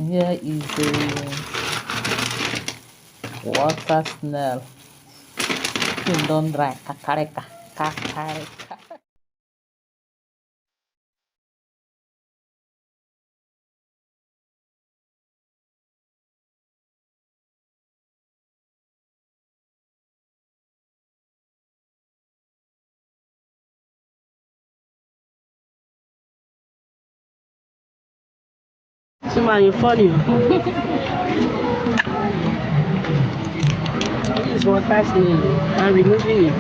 Here is the water snail. You don't dry. Kakareka. Kakareka. So man, you funny. This is water snail. I'm removing it.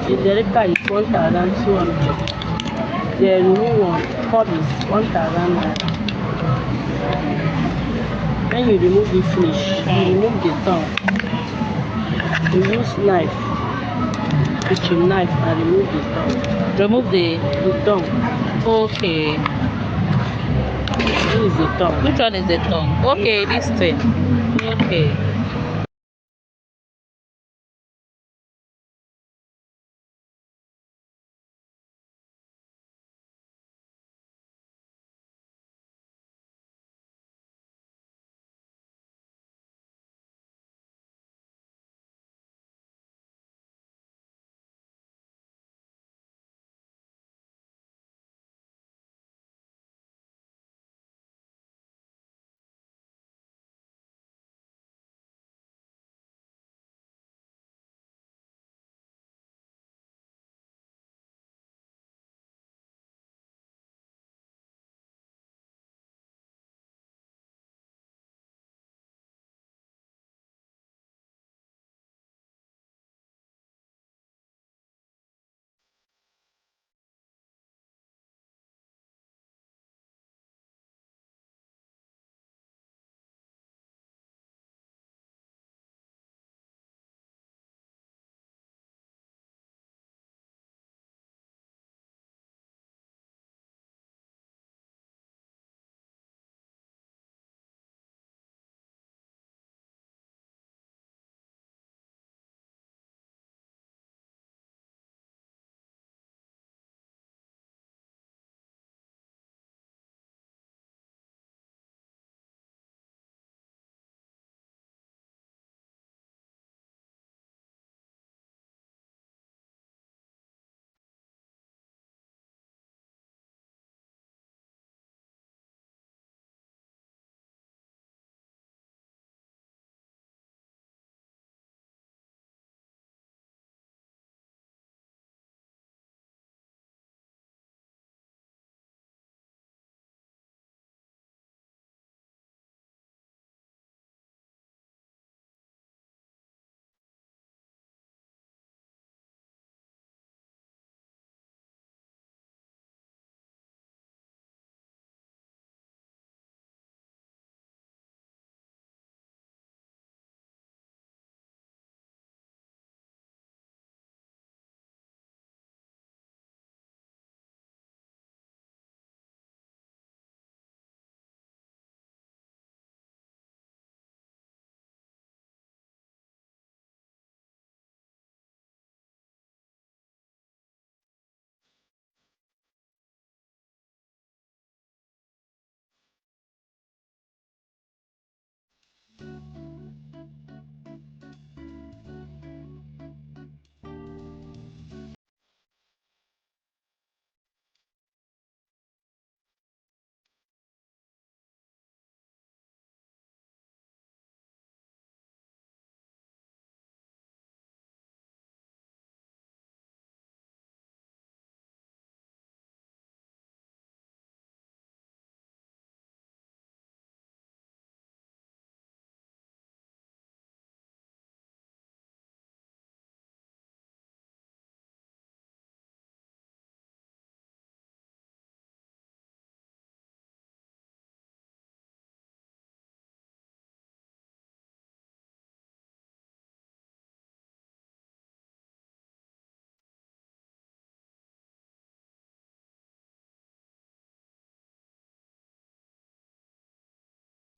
The director is 1,200. The new one, cup is 1,000. When you remove the finish, you remove the tongue. You use knife, kitchen knife, and remove the tongue. Remove the tongue. okay. This is the tongue. Which one is the tongue? Okay, this thing. Okay.